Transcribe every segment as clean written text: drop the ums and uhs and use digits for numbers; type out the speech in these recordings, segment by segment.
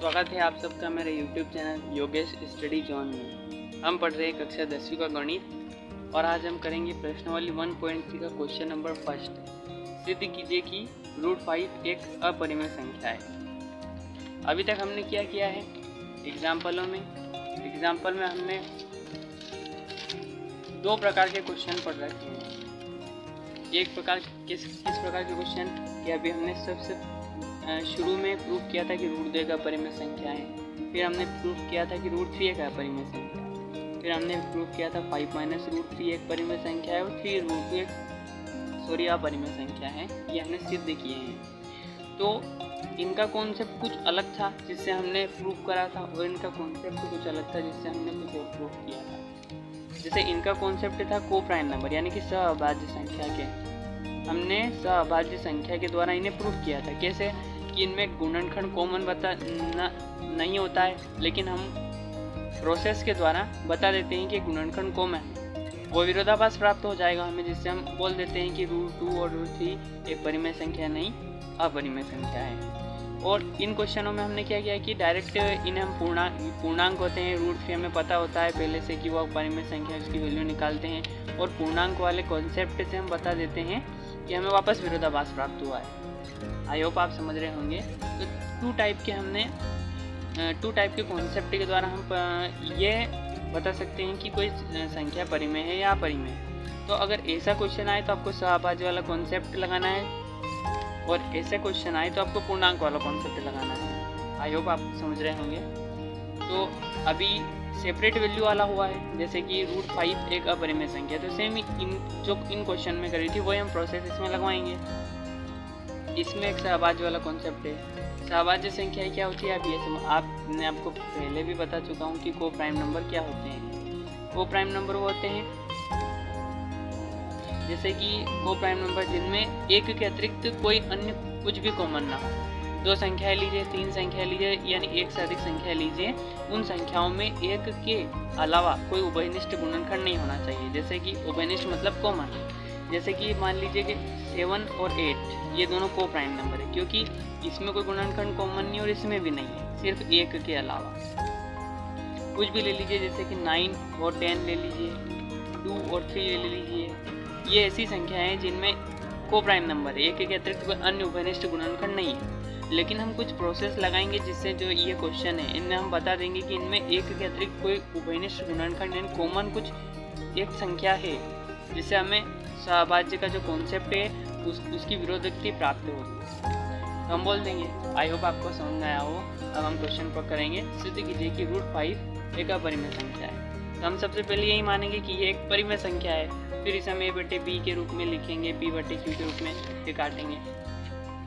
स्वागत है आप सबका मेरे YouTube channel Yogesh study zone में। हम पढ़ रहे हैं कक्षा 10वीं का गणित और आज हम करेंगे प्रश्नावली 1.3 का क्वेश्चन नंबर फर्स्ट। सिद्ध कीजिए कि √5 एक अपरिमेय संख्या है। अभी तक हमने क्या किया है एग्जाम्पल में हमने दो प्रकार के क्वेश्चन पढ़ रखे हैं। एक प्रकार किस प्रकार के क्वेश्चन कि अभी हमने सबसे शुरू में प्रूफ किया था कि √2 एक अपरिमेय संख्या है, फिर हमने प्रूफ किया था कि √3 एक अपरिमेय संख्या है, फिर हमने प्रूफ किया था 5 - √3 एक परिमेय संख्या है और फिर √2 एक अपरिमेय संख्या है। ये हमने सिद्ध किए हैं। तो इनका कॉन्सेप्ट कुछ अलग था जिससे हमने प्रूफ करा था और इनका कॉन्सेप्ट कुछ अलग था जिससे हमने कुछ और प्रूफ किया था। जैसे इनका कॉन्सेप्ट था को प्राइम नंबर यानी कि सहअभाज्य संख्या के, हमने सहअभाज्य संख्या के द्वारा इन्हें प्रूफ किया था। कैसे कि इनमें गुणनखंड कॉमन नहीं होता है, लेकिन हम प्रोसेस के द्वारा बता देते हैं कि गुणनखंड कॉमन है, वो विरोधाभास प्राप्त हो जाएगा हमें, जिससे हम बोल देते हैं कि √2 और √3 एक परिमेय संख्या नहीं अपरिमेय संख्या है। और इन क्वेश्चनों में हमने क्या किया कि डायरेक्ट इन्हें हम पूर्णांक होते हैं, √3 हमें पता होता है पहले से कि वो परिमेय संख्या उसकी वैल्यू निकालते हैं और पूर्णांक वाले कॉन्सेप्ट से हम बता देते हैं कि हमें वापस विरोधाभास प्राप्त हुआ है। आई होप आप समझ रहे होंगे। तो टू टाइप के कॉन्सेप्ट के द्वारा हम ये बता सकते हैं कि कोई संख्या परिमेय है या अपरिमेय है। तो अगर ऐसा क्वेश्चन आए तो आपको सहअभाज्य वाला कॉन्सेप्ट लगाना है और ऐसे क्वेश्चन आए तो आपको पूर्णांक वाला कॉन्सेप्ट लगाना है। आई होप आप समझ रहे होंगे। तो अभी सेपरेट वैल्यू वाला हुआ है, जैसे कि √5 एक अपरिमेय संख्या, तो सेम इन क्वेश्चन में करी थी वही हम प्रोसेस इसमें लगवाएंगे। इसमें एक सहअभाज्य वाला कॉन्सेप्ट है। सहअभाज्य संख्या क्या होती है आपने आपको पहले भी बता चुका हूँ कि को प्राइम नंबर क्या होते हैं। को प्राइम नंबर वो होते हैं जैसे कि को प्राइम नंबर जिनमें एक के अतिरिक्त कोई अन्य कुछ भी कॉमन ना हो। 2 संख्याएं लीजिए, 3 संख्या लीजिए, यानी एक से अधिक संख्या लीजिए, उन संख्याओं में एक के अलावा कोई उभयनिष्ठ गुणनखंड नहीं होना चाहिए। जैसे कि उभयनिष्ठ मतलब कॉमन, जैसे कि मान लीजिए कि 7 और 8 ये दोनों को प्राइम नंबर है, क्योंकि इसमें कोई गुणनखंड कॉमन नहीं और इसमें भी नहीं है, सिर्फ एक के अलावा। कुछ भी ले लीजिए, जैसे कि 9 और 10 ले लीजिए, 2 और 3 ले लीजिए, ये ऐसी संख्याएं हैं जिनमें को प्राइम नंबर है, एक के अतिरिक्त कोई अन्य उभयनिष्ठ गुणनखंड नहीं है। लेकिन हम कुछ प्रोसेस लगाएंगे जिससे जो ये क्वेश्चन है इनमें हम बता देंगे कि इनमें एक के अतिरिक्त कोई उभयनिष्ठ गुणनखंड यानी कॉमन कुछ एक संख्या है, जिससे हमें सहअभाज्य का जो कॉन्सेप्ट है उसकी विरोधोक्ति प्राप्त होगी। तो हम बोल देंगे। आई होप आपको समझ में आया हो। अब हम क्वेश्चन पर करेंगे सिद्ध कीजिए कि √5 एक अपरिमेय संख्या है। तो हम सबसे पहले यही मानेंगे कि ये एक परिमेय संख्या है, फिर इसे हम a/b के रूप में लिखेंगे, b/q के रूप में फिर काटेंगे।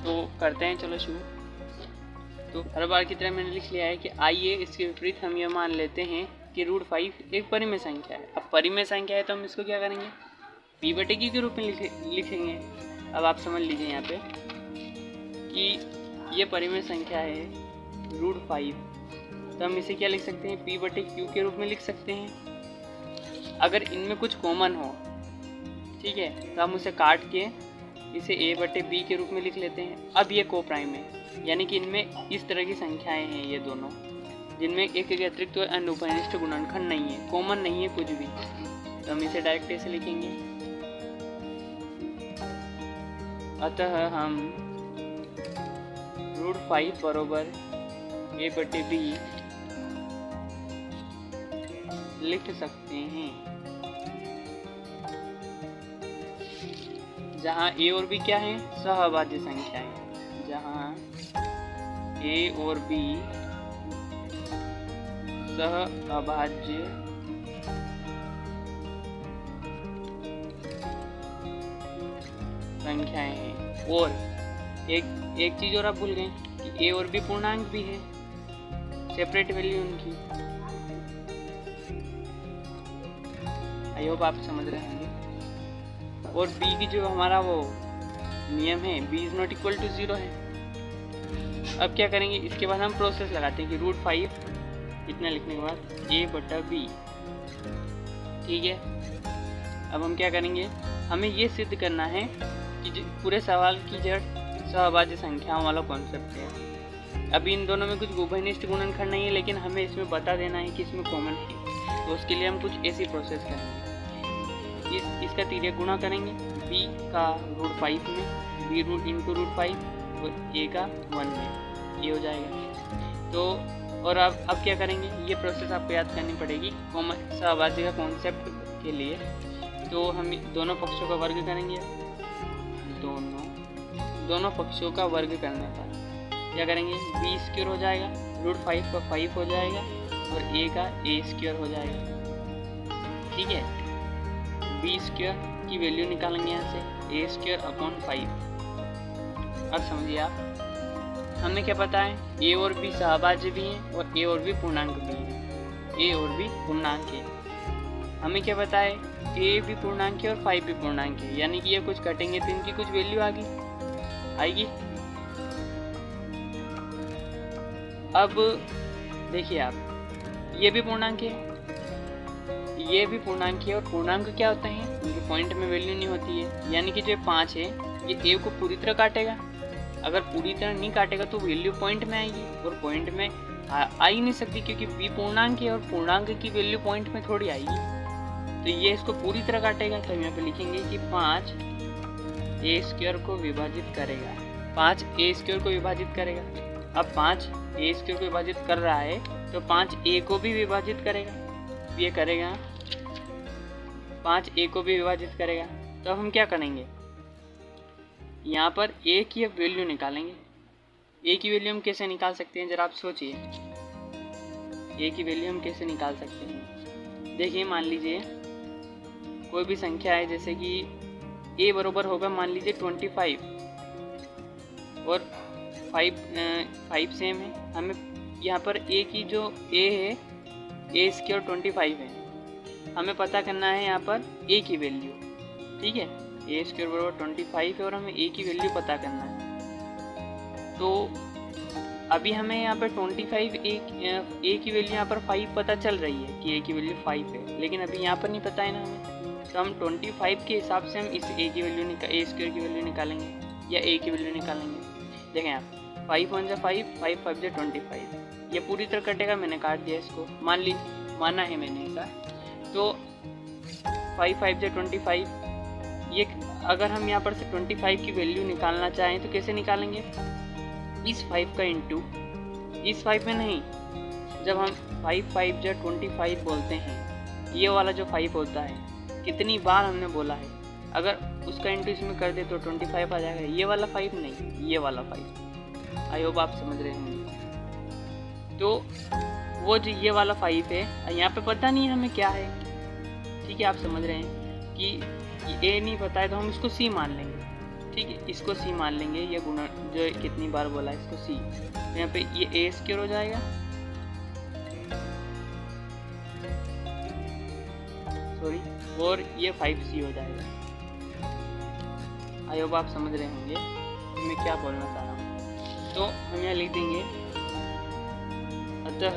तो करते हैं, चलो शुरू। तो हर बार की तरह मैंने लिख लिया है कि आइए इसके विपरीत हम ये मान लेते हैं कि √5 एक परिमेय संख्या है। अब परिमेय संख्या है तो हम इसको क्या करेंगे, p/q के रूप में लिखेंगे। अब आप समझ लीजिए यहाँ पे कि ये परिमेय संख्या है √5, तो हम इसे क्या लिख सकते हैं, p/q के रूप में लिख सकते हैं। अगर इनमें कुछ कॉमन हो, ठीक है, तो हम उसे काट के इसे a/b के रूप में लिख लेते हैं। अब ये को प्राइम है, यानी कि इनमें इस तरह की संख्याएं हैं ये दोनों, जिनमें एक के अतिरिक्त अन्य उभयनिष्ठ गुणनखंड नहीं है, कॉमन नहीं है कुछ भी। तो हम इसे डायरेक्ट ऐसे लिखेंगे। अतः हम √5 बराबर a/b लिख सकते हैं, जहाँ a और b क्या है, सहअभाज्य संख्या है, जहाँ a और b सहअभाज्य संख्याएं हैं। और एक चीज और आप भूल गए कि a और b पूर्णांक भी है, सेपरेट वैल्यू उनकी। आई होप आप समझ रहे होंगे। और b की जो हमारा वो नियम है, b is not equal to 0 है। अब क्या करेंगे, इसके बाद हम प्रोसेस लगाते हैं कि √5 इतना लिखने के बाद a/b, ठीक है। अब हम क्या करेंगे, हमें ये सिद्ध करना है कि पूरे सवाल की जड़ सहअभाज्य संख्याओं वाला कॉन्सेप्ट है। अभी इन दोनों में कुछ उभयनिष्ठ गुणनखंड नहीं है, लेकिन हमें इसमें बता देना है कि इसमें कॉमन है। तो उसके लिए हम कुछ ऐसी प्रोसेस करेंगे, इसका तिर्यक गुणा करेंगे b का √5 में, b इंटू √5 और a का 1 में, ये हो जाएगा। तो और अब क्या करेंगे, ये प्रोसेस आपको याद करनी पड़ेगी सहभाज्य का कॉन्सेप्ट के लिए। तो हम दोनों पक्षों का वर्ग करेंगे, दोनों पक्षों का वर्ग करने पर क्या करेंगे, b² हो जाएगा, √5 का 5 हो जाएगा और a का a² हो जाएगा। ठीक है, b² की वैल्यू निकालेंगे यहाँ से a²/5। अब समझिए आप, हमें क्या पता है, a और b सहभाज्य भी हैं और a और b पूर्णांक भी हैं, a और b पूर्णांक है। हमें क्या पता है, a भी पूर्णांक है और 5 भी पूर्णांक है, यानी कि ये कुछ कटेंगे तो इनकी कुछ वैल्यू आएगी। अब देखिए आप, ये भी पूर्णांक है, ये भी पूर्णांक है, और पूर्णांक क्या होते हैं, उनके पॉइंट में वैल्यू नहीं होती है। यानी कि जो 5 है ये a को पूरी तरह काटेगा, अगर पूरी तरह नहीं काटेगा तो वैल्यू पॉइंट में आएगी, और पॉइंट में आ ही नहीं सकती क्योंकि b पूर्णांक है और पूर्णांक की वैल्यू पॉइंट में थोड़ी आएगी। तो ये इसको पूरी तरह काटेगा, तो हम यहाँ पे लिखेंगे कि 5 a² को विभाजित करेगा, 5 a² को विभाजित करेगा। अब 5 a² को विभाजित कर रहा है तो 5 a को भी विभाजित करेगा, ये करेगा 5 a को भी विभाजित करेगा। तो अब हम क्या करेंगे, यहाँ पर a की वैल्यू निकालेंगे। a की वैल्यू हम कैसे निकाल सकते हैं, जरा आप सोचिए, a की वैल्यू हम कैसे निकाल सकते हैं। देखिए, मान लीजिए कोई भी संख्या है, जैसे कि a बराबर होगा मान लीजिए 25 और 5 सेम है। हमें यहाँ पर a की जो a है, a² 25 है, हमें पता करना है यहाँ पर a की वैल्यू। ठीक है, a² बराबर 25 है और हमें a की वैल्यू पता करना है। तो अभी हमें यहाँ पर 25 a की वैल्यू यहाँ पर 5 पता चल रही है कि a की वैल्यू 5 है, लेकिन अभी यहाँ पर नहीं पता है ना हमें। तो हम 25 के हिसाब से हम इस a की वैल्यू a² की वैल्यू निकालेंगे या a की वैल्यू निकालेंगे। देखें आप, 5 1 जा 5, 5 5 जा 25, ये पूरी तरह कटेगा, मैंने काट दिया इसको, माना है मैंने ऐसा। तो 5 5 जा 25, ये अगर हम यहाँ पर से 25 की वैल्यू निकालना चाहें तो कैसे निकालेंगे, इस 5 का इंटू इस 5 में नहीं, जब हम 5 5 जा 25 बोलते हैं, ये वाला जो 5 होता है, कितनी बार हमने बोला है, अगर उसका इंटू इसमें कर दे तो 25 आ जाएगा। ये वाला 5 नहीं, ये वाला 5। आई होप आप समझ रहे होंगे। तो वो जो ये वाला 5 है, यहाँ पे पता नहीं है हमें क्या है। ठीक है, आप समझ रहे हैं कि a नहीं पता है तो हम इसको c मान लेंगे। ठीक है, इसको c मान लेंगे, ये गुणा जो कितनी बार बोला है इसको c, तो यहाँ पे ये a² हो जाएगा, सॉरी, और ये 5c हो जाएगा। आई होप आप समझ रहे होंगे मैं क्या बोलना चाह रहा हूँ। तो हम यहाँ लिख देंगे, अतः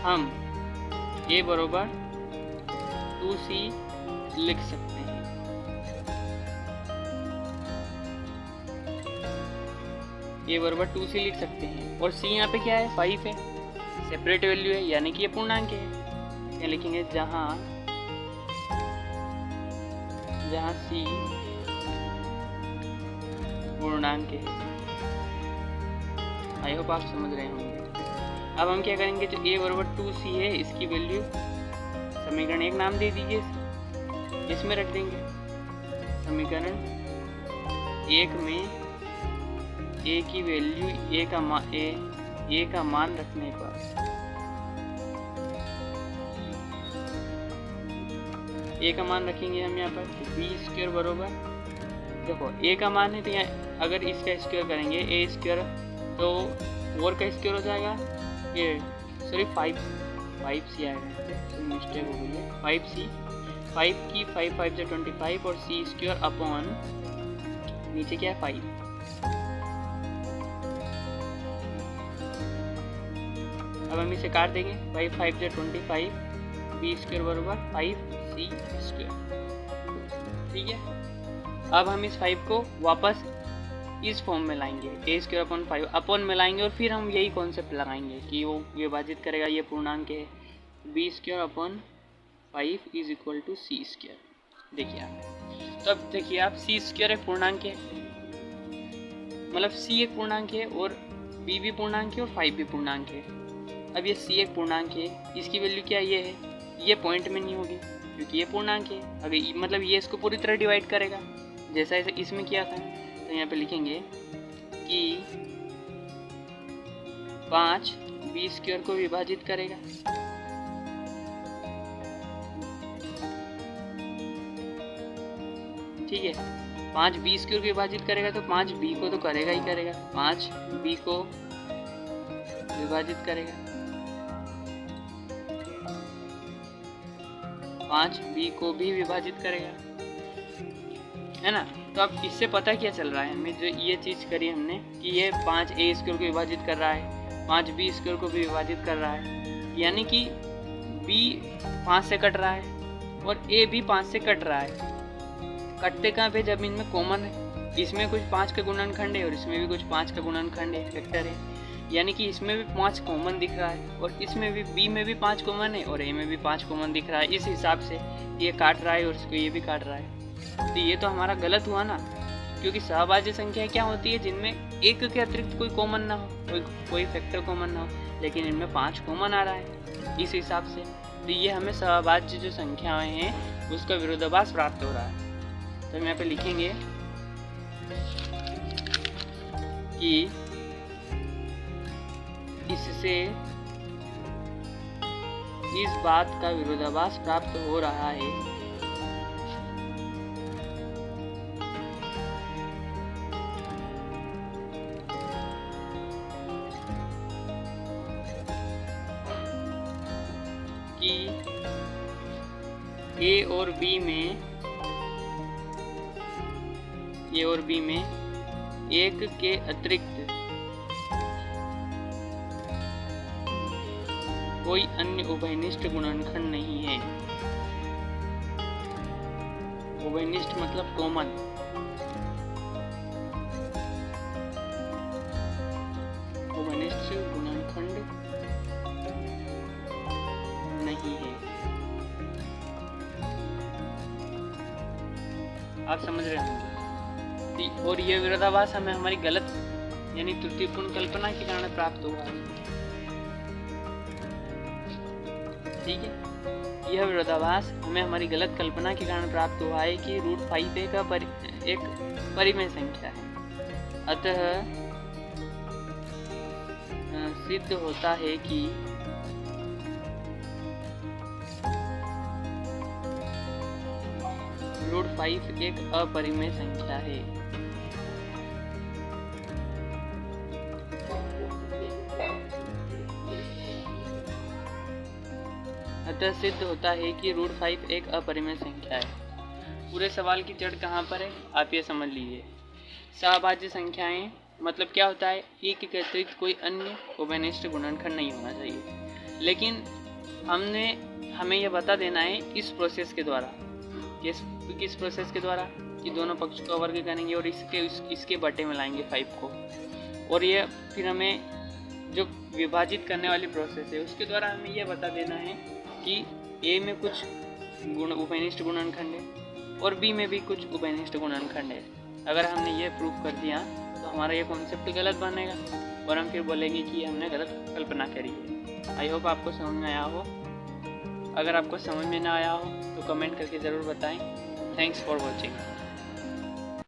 हम a बराबर 2c लिख सकते हैं। a बराबर 2c लिख सकते हैं, और c यहाँ पे क्या है, 5 है, सेपरेट वैल्यू है, यानी कि ये पूर्णांक है। क्या लिखेंगे, जहाँ c पूर्णांक है। आई होप आप समझ रहे होंगे। अब हम क्या करेंगे, जो a बराबर 2c है, इसकी वैल्यू समीकरण 1 नाम दे दीजिए, इसमें रख देंगे। समीकरण 1 में a की वैल्यू a का मान रखने पर a का मान रखेंगे हम यहाँ पर, b² बराबर, देखो a का मान है तो यहाँ अगर इसका स्क्वायर करेंगे a² तो 4 का स्क्वायर हो जाएगा, ये सॉरी 5c आएगा, मिस्टेक हो गई है, 5c, 5 की 5 5 जा 25 और c² अपॉन नीचे क्या है 5। अब हम इसे काट देंगे, 5 5 जा 25, b² बराबर 5c²। ठीक है, अब हम इस 5 को वापस इस फॉर्म में लाएंगे, ए स्क्वायर अपॉन 5 अपॉन में लाएंगे और फिर हम यही कॉन्सेप्ट लगाएंगे कि वो विभाजित करेगा, ये पूर्णांक है, B square upon 5 is equal to C square. देखिए आप, तो अब देखिए आप, सी स्क्वायर एक पूर्णांक है, मतलब सी एक पूर्णांक है और बी भी पूर्णांक है और 5 भी पूर्णांक है। अब ये सी एक पूर्णांक है, इसकी वैल्यू क्या ये है, ये पॉइंट में नहीं होगी क्योंकि ये पूर्णांक है। अगर मतलब ये इसको पूरी तरह डिवाइड करेगा जैसा इसमें किया था, तो यहाँ पे लिखेंगे कि 5 बी स्क्वायर को विभाजित करेगा, ठीक है। 5 बी स्क्वायर को विभाजित करेगा तो 5 बी को तो करेगा ही करेगा, 5 बी को विभाजित करेगा, 5 बी को भी विभाजित करेगा, है ना। तो अब इससे पता क्या चल रहा है हमें, जो ये चीज़ करी हमने कि ये 5 ए स्क्वायर को विभाजित कर रहा है, 5 बी स्क्वायर को भी विभाजित कर रहा है, यानी कि बी 5 से कट रहा है और ए भी 5 से कट रहा है। कटते कहाँ पे, जब इनमें कॉमन है, इसमें कुछ 5 का गुणनखंड है और इसमें भी कुछ 5 का गुणनखंड है, वेक्टर है, यानी कि इसमें भी 5 कॉमन दिख रहा है और इसमें भी, बी में भी 5 कॉमन है और ए में भी 5 कॉमन दिख रहा है। इस हिसाब से ये काट रहा है और इसको ये भी काट रहा है। तो ये तो हमारा गलत हुआ ना, क्योंकि सहभाज्य संख्या क्या होती है जिनमें एक के अतिरिक्त कोई कॉमन ना हो, कोई फैक्टर कॉमन ना हो, लेकिन इनमें 5 कॉमन आ रहा है इस हिसाब से। तो ये हमें सहभाज्य जो संख्याएं हैं उसका विरोधाभास प्राप्त हो रहा है। तो हम यहाँ पे लिखेंगे कि इससे इस बात का विरोधाभास प्राप्त हो रहा है कि ए और बी में एक के अतिरिक्त कोई अन्य उभयनिष्ठ गुणनखंड नहीं है। उभयनिष्ठ मतलब कॉमन, उभयनिष्ठ गुणनखंड नहीं है। आप समझ रहे हैं। और ये विरोधाभास हमें हमारी गलत यानी त्रुटिपूर्ण कल्पना के कारण प्राप्त हुआ है, ठीक है। यह विरोधाभास हमें हमारी गलत कल्पना के कारण प्राप्त हुआ है कि √5 एक परिमेय संख्या है। अतः सिद्ध होता है कि √5 एक अपरिमेय संख्या है। अतः सिद्ध होता है कि √5 एक अपरिमेय संख्या है। पूरे सवाल की जड़ कहाँ पर है आप ये समझ लीजिए। सहभाज्य संख्याएं मतलब क्या होता है, एक के अतिरिक्त कोई अन्य उभयनिष्ठ गुणनखंड नहीं होना चाहिए। लेकिन हमें यह बता देना है इस प्रोसेस के द्वारा, किस प्रोसेस के द्वारा कि दोनों पक्ष को वर्ग करेंगे और इसके बटे में लाएंगे 5 को, और ये फिर हमें जो विभाजित करने वाली प्रोसेस है उसके द्वारा हमें यह बता देना है कि ए में कुछ उभयनिष्ठ गुणनखंड है और बी में भी कुछ उभयनिष्ठ गुणनखंड है। अगर हमने ये प्रूफ कर दिया तो हमारा ये कॉन्सेप्ट गलत बनेगा और हम फिर बोलेंगे कि हमने गलत कल्पना करी है। आई होप आपको समझ में आया हो। अगर आपको समझ में ना आया हो तो कमेंट करके ज़रूर बताएं। Thanks for watching.